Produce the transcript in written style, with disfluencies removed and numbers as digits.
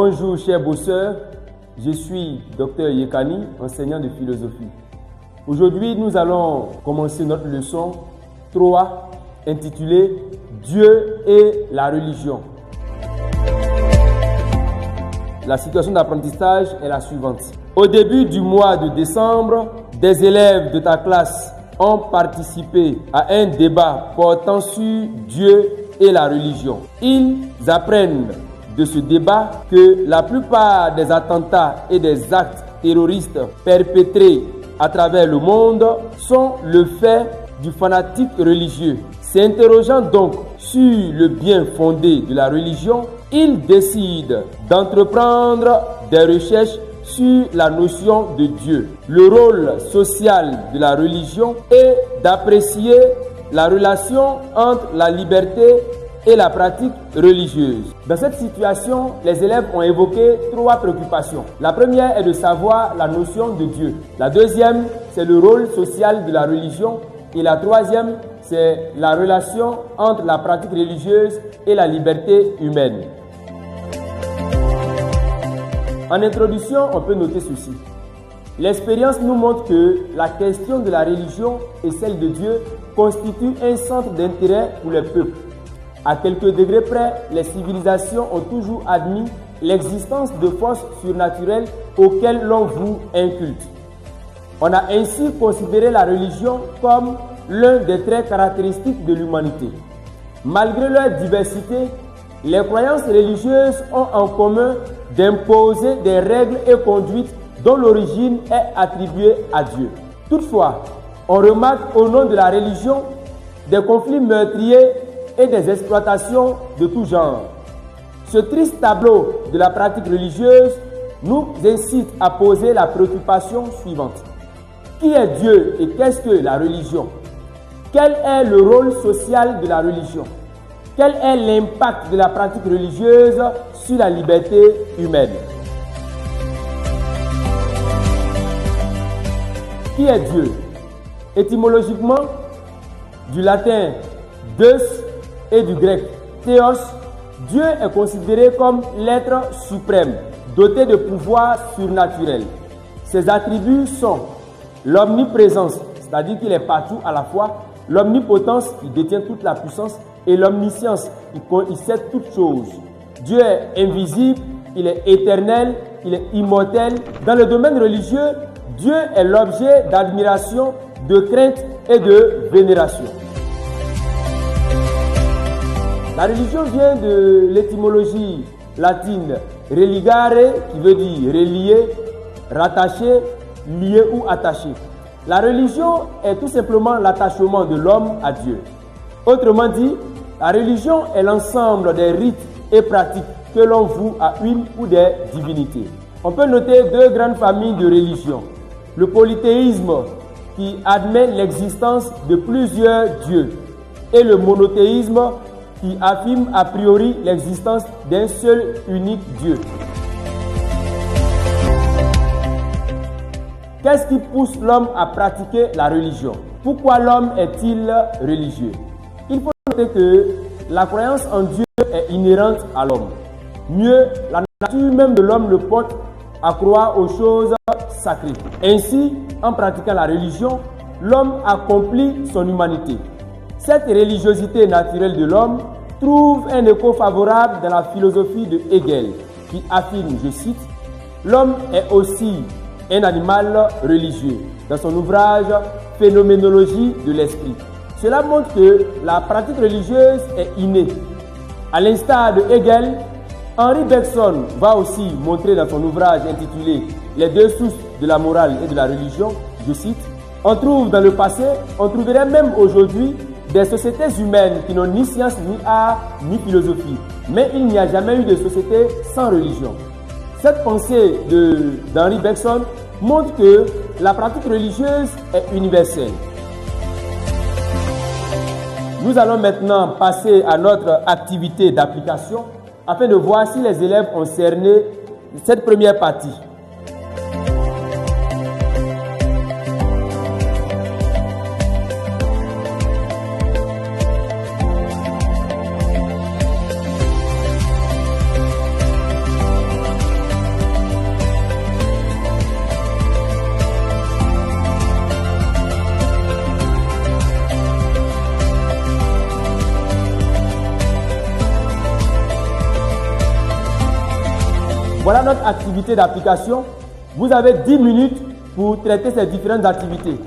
Bonjour chers bosseurs, je suis Dr Yekani, enseignant de philosophie. Aujourd'hui, nous allons commencer notre leçon 3 intitulée Dieu et la religion. La situation d'apprentissage est la suivante. Au début du mois de décembre, des élèves de ta classe ont participé à un débat portant sur Dieu et la religion. Ils apprennent de ce débat que la plupart des attentats et des actes terroristes perpétrés à travers le monde sont le fait du fanatique religieux. S'interrogeant donc sur le bien fondé de la religion, ils décident d'entreprendre des recherches sur la notion de Dieu. Le rôle social de la religion est d'apprécier la relation entre la liberté et la pratique religieuse. Dans cette situation, les élèves ont évoqué 3 préoccupations. La première est de savoir la notion de Dieu. La deuxième, c'est le rôle social de la religion. Et la troisième, c'est la relation entre la pratique religieuse et la liberté humaine. En introduction, on peut noter ceci. L'expérience nous montre que la question de la religion et celle de Dieu constituent un centre d'intérêt pour les peuples. À quelques degrés près, les civilisations ont toujours admis l'existence de forces surnaturelles auxquelles l'on voue un culte. On a ainsi considéré la religion comme l'un des traits caractéristiques de l'humanité. Malgré leur diversité, les croyances religieuses ont en commun d'imposer des règles et conduites dont l'origine est attribuée à Dieu. Toutefois, on remarque au nom de la religion des conflits meurtriers et des exploitations de tout genre. Ce triste tableau de la pratique religieuse nous incite à poser la préoccupation suivante. Qui est Dieu et qu'est-ce que la religion? Quel est le rôle social de la religion? Quel est l'impact de la pratique religieuse sur la liberté humaine? Qui est Dieu? Étymologiquement, du latin Deus et du grec Théos, Dieu est considéré comme l'être suprême, doté de pouvoirs surnaturels. Ses attributs sont l'omniprésence, c'est-à-dire qu'il est partout à la fois, l'omnipotence, il détient toute la puissance, et l'omniscience, il sait toutes choses. Dieu est invisible, il est éternel, il est immortel. Dans le domaine religieux, Dieu est l'objet d'admiration, de crainte et de vénération. La religion vient de l'étymologie latine religare, qui veut dire relier, rattacher, lier ou attacher. La religion est tout simplement l'attachement de l'homme à Dieu. Autrement dit, la religion est l'ensemble des rites et pratiques que l'on voue à une ou des divinités. On peut noter 2 grandes familles de religions. Le polythéisme, qui admet l'existence de plusieurs dieux, et le monothéisme, qui affirme a priori l'existence d'un seul unique Dieu. Qu'est-ce qui pousse l'homme à pratiquer la religion? Pourquoi l'homme est-il religieux? Il faut noter que la croyance en Dieu est inhérente à l'homme. Mieux, la nature même de l'homme le porte à croire aux choses sacrées. Ainsi, en pratiquant la religion, l'homme accomplit son humanité. Cette religiosité naturelle de l'homme trouve un écho favorable dans la philosophie de Hegel, qui affirme, je cite, « L'homme est aussi un animal religieux » dans son ouvrage « Phénoménologie de l'esprit ». Cela montre que la pratique religieuse est innée. À l'instar de Hegel, Henri Bergson va aussi montrer dans son ouvrage intitulé « Les 2 sources de la morale et de la religion », je cite, « On trouve dans le passé, on trouverait même aujourd'hui des sociétés humaines qui n'ont ni science, ni art, ni philosophie. Mais il n'y a jamais eu de société sans religion. » Cette pensée d'Henri Bergson montre que la pratique religieuse est universelle. Nous allons maintenant passer à notre activité d'application afin de voir si les élèves ont cerné cette première partie. Voilà notre activité d'application. Vous avez 10 minutes pour traiter ces différentes activités.